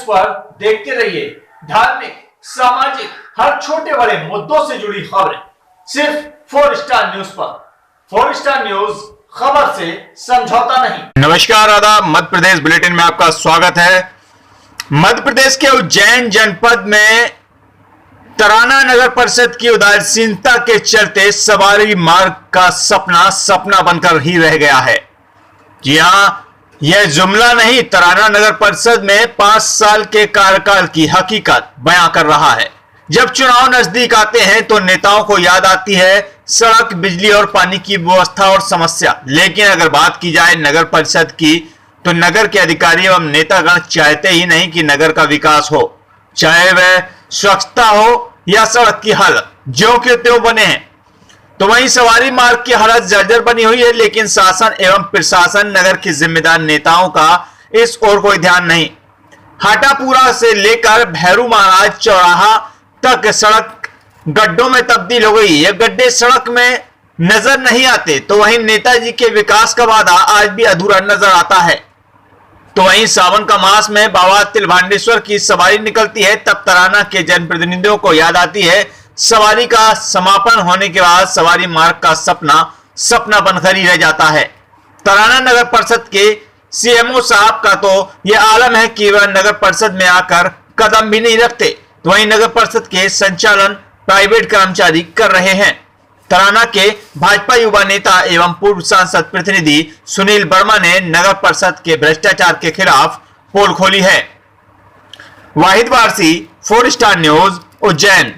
पर देखते रहिए धार्मिक, सामाजिक, हर छोटे बड़े मुद्दों से जुड़ी खबरें सिर्फ 4 स्टार न्यूज पर। 4 स्टार न्यूज, खबर से समझौता नहीं। नमस्कार, आदाब। मध्य प्रदेश बुलेटिन में आपका स्वागत है। मध्य प्रदेश के उज्जैन जनपद में तराना नगर परिषद की उदासीनता के चलते सवारी मार्ग का सपना बनकर ही रह गया है। जी हां, यह जुमला नहीं, तराना नगर परिषद में 5 साल के कार्यकाल की हकीकत बयां कर रहा है। जब चुनाव नजदीक आते हैं तो नेताओं को याद आती है सड़क, बिजली और पानी की व्यवस्था और समस्या, लेकिन अगर बात की जाए नगर परिषद की तो नगर के अधिकारी एवं नेतागण चाहते ही नहीं कि नगर का विकास हो, चाहे वह स्वच्छता हो या सड़क की हालत ज्यों के त्यों बने हैं। तो वहीं सवारी मार्ग की हालत जर्जर बनी हुई है, लेकिन शासन एवं प्रशासन, नगर के जिम्मेदार नेताओं का इस ओर कोई ध्यान नहीं। हाटापुरा से लेकर भैरू महाराज चौराहा तक सड़क गड्ढों में तब्दील हो गई। ये गड्ढे सड़क में नजर नहीं आते, तो वहीं नेताजी के विकास का वादा आज भी अधूरा नजर आता है। तो वहीं सावन का मास में बाबा तिलभांडेश्वर की सवारी निकलती है, तब तराना के जनप्रतिनिधियों को याद आती है सवारी का समापन होने के बाद सवारी मार्ग का सपना बनकर ही रह जाता है। तराना नगर परिषद के सीएमओ साहब का तो यह आलम है कि वह नगर परिषद में आकर कदम भी नहीं रखते, तो वहीं नगर परिषद के संचालन प्राइवेट कर्मचारी कर रहे हैं। तराना के भाजपा युवा नेता एवं पूर्व सांसद प्रतिनिधि सुनील वर्मा ने नगर परिषद के भ्रष्टाचार के खिलाफ पोल खोली है। वाहिद वारसी, 4 स्टार न्यूज, उज्जैन।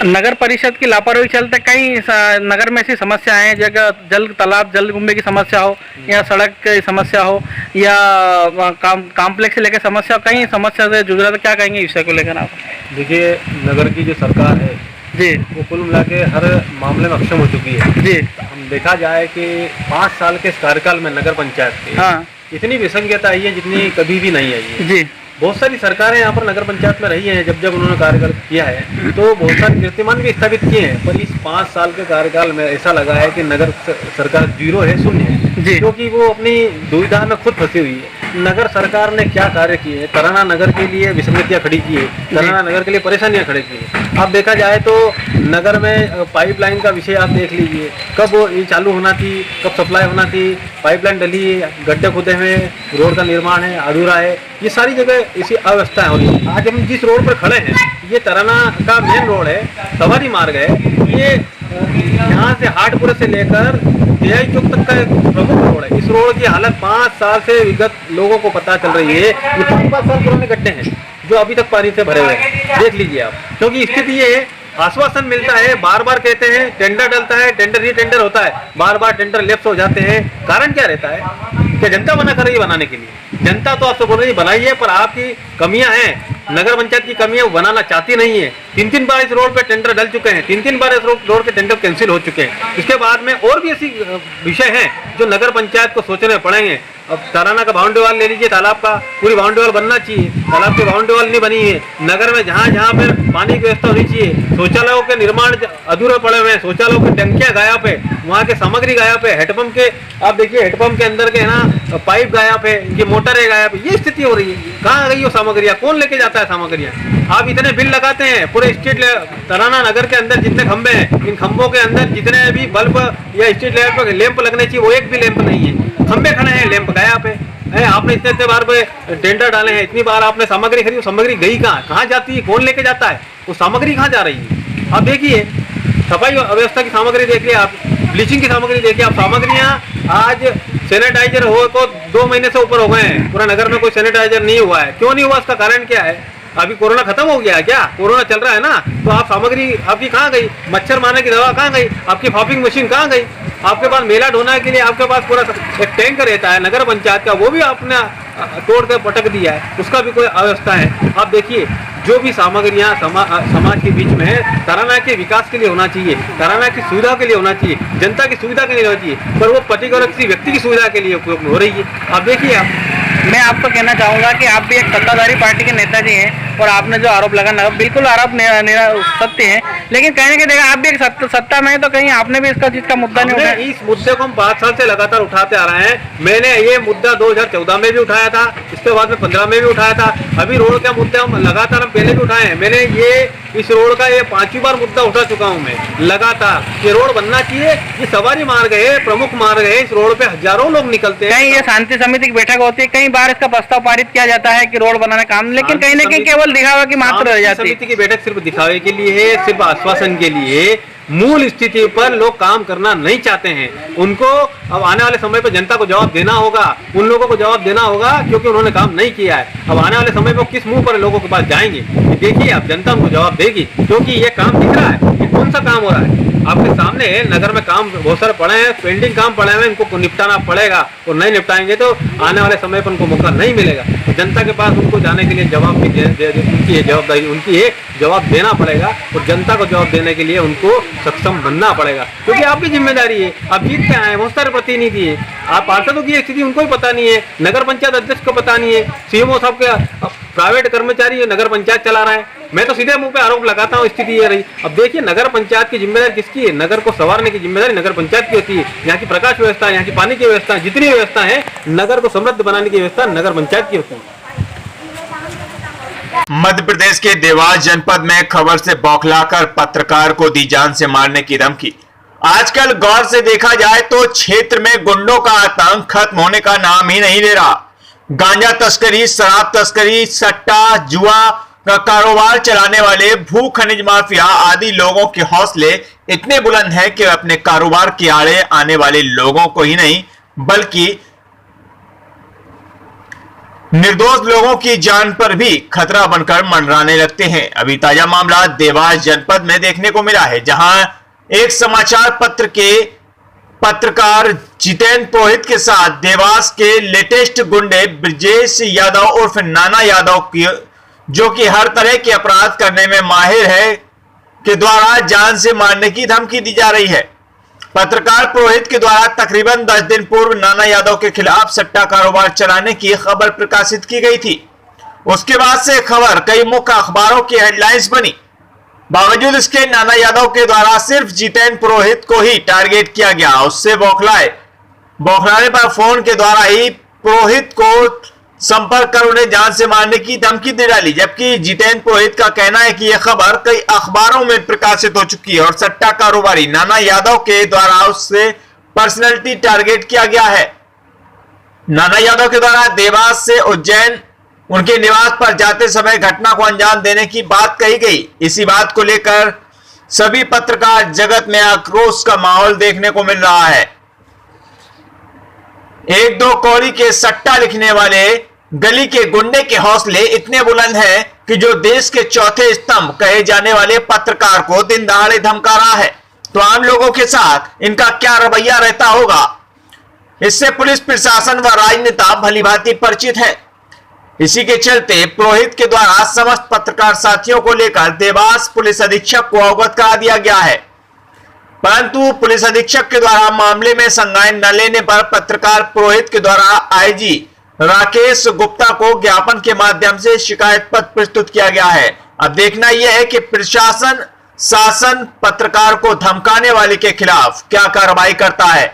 नगर परिषद की लापरवाही चलते कई नगर में ऐसी समस्याएं हैं, जगह जल तालाब जल कुंभे की समस्या हो या सड़क की समस्या हो या कॉम्प्लेक्स से लेकर समस्या, कई समस्या से जुड़ रहा, तो क्या कहेंगे इस विषय को लेकर आप? देखिए, नगर की जो सरकार है जी, वो कुल मिला के हर मामले में अक्षम हो चुकी है जी। हम देखा जाए कि 5 साल के इस कार्यकाल में नगर पंचायत की इतनी विसंगतता आई है जितनी कभी भी नहीं आई है जी। बहुत सारी सरकारें यहाँ पर नगर पंचायत में रही हैं, जब उन्होंने कार्यकाल किया है तो बहुत सारे कीर्तिमान भी स्थापित किए हैं, पर इस 5 साल के कार्यकाल में ऐसा लगा है कि नगर सरकार जीरो है, शून्य है, क्योंकि वो अपनी दुविधा में खुद फंसी हुई है। नगर सरकार ने क्या कार्य किए हैं? तराना नगर के लिए विसंगतियाँ खड़ी की है, तराना नगर के लिए परेशानियाँ खड़ी की है। अब देखा जाए तो नगर में पाइपलाइन का विषय आप देख लीजिए, कब ये चालू होना थी, कब सप्लाई होना थी, पाइपलाइन डली, गड्ढे खुदे हुए, रोड का निर्माण है अधूरा है, ये सारी जगह इसी अव्यवस्था हो रही है। आज हम जिस रोड पर खड़े हैं ये तराना का मेन रोड है, सवारी मार्ग है, ये यहाँ से हाटपुरा से लेकर तेजाई चौक तक का एक प्रमुख रोड है। इस रोड की हालत 5 साल से विगत लोगों को पता चल रही है। ये 5 साल पुराने गड्ढे हैं जो अभी तक पानी से भरे हुए हैं, देख लीजिए आप। क्योंकि स्थिति ये है, आश्वासन मिलता है, बार बार कहते हैं, टेंडर डलता है, टेंडर ही टेंडर होता है, बार बार टेंडर लेफ्ट हो जाते हैं। कारण क्या रहता है कि जनता मना कर रही है बनाने के लिए। जनता तो आपसे बोल रही है बनाइए, पर आपकी कमियां हैं, नगर पंचायत की कमियां बनाना चाहती नहीं है। 3 बार इस रोड पे टेंडर डल चुके हैं, 3 बार इस रोड के टेंडर कैंसिल हो चुके हैं। इसके बाद में और भी ऐसी विषय हैं जो नगर पंचायत को सोचने पड़ेंगे। अब तराना का बाउंड्री वाल ले लीजिए, तालाब का पूरी बाउंड्री वाल बनना चाहिए, तालाब की बाउंड्री वाल नहीं बनी है। नगर में जहाँ जहाँ पर पानी की व्यवस्था होनी चाहिए, शौचालयों के निर्माण अधूरे पड़े हुए हैं, शौचालयों की टंकियाँ गायब है, वहाँ के सामग्री गायब है, हेडपंप के आप देखिए, हेडपंप के अंदर के ना पाइप गायब है, इनकी मोटरें गायब है, ये स्थिति हो रही है। कहाँ गई वो सामग्रियाँ? कौन लेके जाता है सामग्रियाँ? आप इतने बिल लगाते हैं पूरे स्ट्रीट तराना नगर के अंदर जितने खंबे हैं, इन खंबों के अंदर जितने भी बल्ब या स्ट्रीट लाइट पर लैंप लगने चाहिए वो एक भी लैंप नहीं है। खंबे खड़े हैं, लैंप गायब है। आपने इतने बार पे टेंडर डाले हैं, इतनी बार आपने सामग्री खरीदी, सामग्री गई कहाँ जाती है? कौन लेके जाता है? वो सामग्री कहाँ जा रही है? आप देखिए, सफाई व्यवस्था की सामग्री देखिए, आप ब्लीचिंग की सामग्री देखिए, आप सामग्रियाँ आज सैनिटाइजर हो को 2 महीने से ऊपर हो गए हैं, पूरा नगर में कोई सैनिटाइजर नहीं हुआ है। क्यों नहीं हुआ? इसका कारण क्या है? अभी कोरोना खत्म हो गया है क्या? कोरोना चल रहा है ना, तो आप सामग्री आपकी कहाँ गई? मच्छर मारने की दवा कहाँ गई? आपकी फॉपिंग मशीन कहाँ गई? आपके पास मेला ढोने के लिए आपके पास पूरा एक टैंक रहता है नगर पंचायत का, वो भी आपने तोड़ कर पटक दिया है, उसका भी कोई अव्यवस्था है। आप देखिए, जो भी सामग्रियाँ समाज के बीच में है, तराना के विकास के लिए होना चाहिए, तराना की सुविधा के लिए होना चाहिए, जनता की सुविधा के लिए होना चाहिए, पर वो पर्टिकुलर किसी व्यक्ति की सुविधा के लिए उपयोग हो रही है। आप देखिए, मैं आपको कहना चाहूँगा कि आप भी एक सत्ताधारी पार्टी के नेता जी हैं और आपने जो आरोप लगाना बिल्कुल आरोप सत्य है लेकिन कहने की जगह आप भी एक सत्ता में हैं, तो कहीं आपने भी इसका चीज का मुद्दा नहीं उठाया? इस मुद्दे को हम 5 साल से लगातार उठाते आ रहे हैं। मैंने ये मुद्दा 2014 में भी उठाया था, इसके बाद में 15 में भी उठाया था। अभी रोड का मुद्दा हम लगातार पहले भी उठाए हैं। मैंने ये इस रोड का ये 5वीं बार मुद्दा उठा चुका हूँ मैं लगातार। ये रोड बनना चाहिए, ये सवारी मार्ग है, प्रमुख मार्ग है, इस रोड पे हजारों लोग निकलते हैं। कहीं ये शांति समिति की बैठक होती है, कई बार इसका प्रस्ताव पारित किया जाता है कि रोड बनाने काम, लेकिन कहीं ना कहीं केवल दिखावा की मात्र रह जाती है। समिति की बैठक सिर्फ दिखावे के लिए है, सिर्फ आश्वासन के लिए। मूल स्थिति पर लोग काम करना नहीं चाहते हैं। उनको अब आने वाले समय पर जनता को जवाब देना होगा, उन लोगों को जवाब देना होगा, क्योंकि उन्होंने काम नहीं किया है। अब आने वाले समय में किस मुंह पर लोगों के पास जाएंगे, देखिए अब जनता उनको जवाब देगी, क्योंकि ये काम दिख रहा है। ये कौन सा काम हो रहा है आपके सामने? नगर में काम बहुत सारे पड़े हैं, पेंडिंग काम पड़े हैं, इनको निपटाना पड़ेगा, और नहीं निपटाएंगे तो आने वाले समय पर उनको मौका नहीं मिलेगा। जनता के पास उनको जाने के लिए जवाब भी उनकी जवाबदारी, उनकी है, जवाब देना पड़ेगा, और जनता को जवाब देने के लिए उनको सक्षम बनना पड़ेगा, क्योंकि आपकी जिम्मेदारी है। आप जीत के आए, बहुत सारे प्रतिनिधि है, आप पार्षदों की स्थिति उनको ही पता नहीं है, नगर पंचायत अध्यक्ष को पता नहीं है, सीएमओ साहब के प्राइवेट कर्मचारी नगर पंचायत चला रहा है। मैं तो सीधे मुंह पे आरोप लगाता हूँ, स्थिति ये रही। अब देखिए, नगर पंचायत की जिम्मेदारी किसकी है? नगर को संवारने की जिम्मेदारी नगर पंचायत की होती है। यहाँ की प्रकाश व्यवस्था, यहाँ की पानी की व्यवस्था, जितनी व्यवस्था है, नगर को समृद्ध बनाने की व्यवस्था नगर पंचायत की होती है। मध्य प्रदेश के देवास जनपद में खबर से बौखलाकर पत्रकार को दी जान से मारने की धमकी। आजकल गौर से देखा जाए तो क्षेत्र में गुंडों का आतंक खत्म होने का नाम ही नहीं ले रहा। गांजा तस्करी, शराब तस्करी, सट्टा, जुआ का कारोबार चलाने वाले भू खनिज माफिया आदि लोगों के हौसले इतने बुलंद हैं कि अपने कारोबार के आड़े आने वाले लोगों को ही नहीं, बल्कि निर्दोष लोगों की जान पर भी खतरा बनकर मंडराने लगते हैं। अभी ताजा मामला देवास जनपद में देखने को मिला है, जहां एक समाचार पत्र के पत्रकार जितेंद्र पुरोहित के साथ देवास के लेटेस्ट गुंडे ब्रजेश यादव उर्फ नाना यादव की, जो कि हर तरह के अपराध करने में माहिर है, के द्वारा जान से मारने की धमकी दी जा रही है। पत्रकार पुरोहित के द्वारा तकरीबन 10 दिन पूर्व नाना यादव के खिलाफ सट्टा कारोबार चलाने की खबर प्रकाशित की गई थी। उसके बाद से खबर कई मुख्य अखबारों की हेडलाइंस बनी। बावजूद इसके नाना यादव के द्वारा सिर्फ जितेंद्र पुरोहित को ही टारगेट किया गया। उससे बौखलाने पर फोन के द्वारा ही पुरोहित को संपर्क कर उन्हें जान से मारने की धमकी दे डाली, जबकि जितेंद्र पुरोहित का कहना है कि यह खबर कई अखबारों में प्रकाशित हो चुकी है और सट्टा कारोबारी नाना यादव के द्वारा उससे पर्सनैलिटी टारगेट किया गया है। नाना यादव के द्वारा देवास से उज्जैन उनके निवास पर जाते समय घटना को अंजाम देने की बात कही गई। इसी बात को लेकर सभी पत्रकार जगत में आक्रोश का माहौल देखने को मिल रहा है। एक दो कौड़ी के सट्टा लिखने वाले गली के गुंडे के हौसले इतने बुलंद हैं कि जो देश के चौथे स्तंभ कहे जाने वाले पत्रकार को दिन दहाड़े धमका रहा है, तो आम लोगों के साथ इनका क्या रवैया रहता होगा, इससे पुलिस प्रशासन व राजनेता भलीभांति परिचित है। इसी के चलते पुरोहित के द्वारा समस्त पत्रकार साथियों को लेकर देवास पुलिस अधीक्षक को अवगत करा दिया गया है, परंतु पुलिस अधीक्षक के द्वारा मामले में संज्ञान न लेने पर पत्रकार पुरोहित के द्वारा आईजी राकेश गुप्ता को ज्ञापन के माध्यम से शिकायत पत्र प्रस्तुत किया गया है। अब देखना यह है कि प्रशासन शासन पत्रकार को धमकाने वाले के खिलाफ क्या कार्रवाई करता है।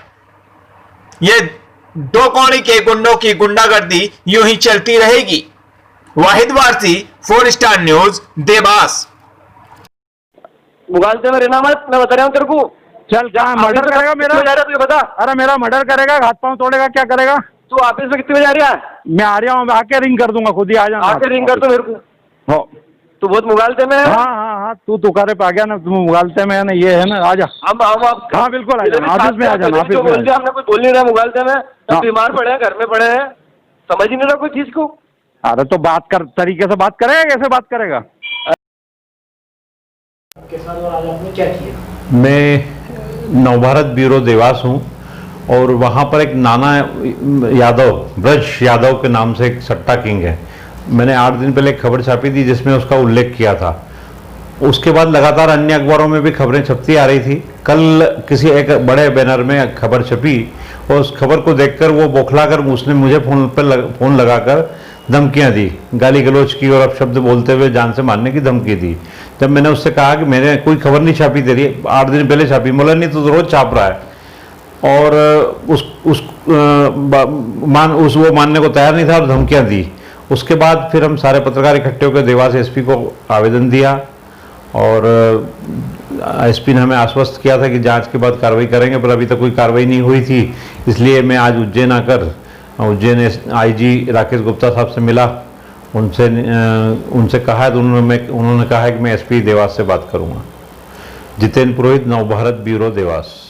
यह दो कौड़ी के गुंडों की गुंडागर्दी यूं ही चलती रहेगी। वाहिद वारसी, 4 स्टार न्यूज, देवास। मुगालते में रहना मत, मैं बता रहा हूँ तेरे को। चल क्या मर्डर करेगा मेरा? जा रहा तुझे बता। अरे मेरा मर्डर करेगा, हाथ पांव तोड़ेगा, क्या करेगा? तू ऑफिस में कितने बजे आ रहा है? मैं आ रहा हूँ, आके रिंग कर दूंगा, खुद ही आ जाना। आके रिंग कर तो मेरे को। हो तू बहुत मुगालते में है। हाँ, तू तुकारे पे आ गया ना, तुम मुगालते में है ना, ये है ना, आ जा। हम हाँ बिल्कुल आ जाना, ऑफिस में आ जाना। ऑफिस में हमने कुछ बोल नहीं रहा मुगालते में, सब बीमार पड़े हैं, घर में पड़े हैं, समझ ही नहीं रहा कोई चीज को। अरे तो बात कर, तरीके से बात करेगा, कैसे बात करेगा? क्या किया? मैं नवभारत ब्यूरो देवास हूँ और वहाँ पर एक नाना यादव, ब्रज यादव के नाम से एक सट्टा किंग है। मैंने 8 दिन पहले एक खबर छापी थी जिसमें उसका उल्लेख किया था। उसके बाद लगातार अन्य अखबारों में भी खबरें छपती आ रही थी। कल किसी एक बड़े बैनर में खबर छपी और उस खबर को देखकर वो बौखलाकर उसने मुझे फ़ोन लगाकर धमकियां दी, गाली गलौज की और अपशब्द बोलते हुए जान से मारने की धमकी दी। जब मैंने उससे कहा कि मैंने कोई खबर नहीं छापी तेरी, 8 दिन पहले छापी, बोला नहीं तो रोज छाप रहा है। और वो मानने को तैयार नहीं था और धमकियां दी। उसके बाद फिर हम सारे पत्रकार इकट्ठे होकर देवास एसपी को आवेदन दिया और एसपी ने हमें आश्वस्त किया था कि जांच के बाद कार्रवाई करेंगे, पर अभी तक कोई कार्रवाई नहीं हुई थी। इसलिए मैं आज उज्जैन आकर उज्जैन आईजी राकेश गुप्ता साहब से मिला, उनसे कहा तो उन्होंने कहा है कि मैं एसपी देवास से बात करूंगा। जितेंद्र पुरोहित, नवभारत ब्यूरो, देवास।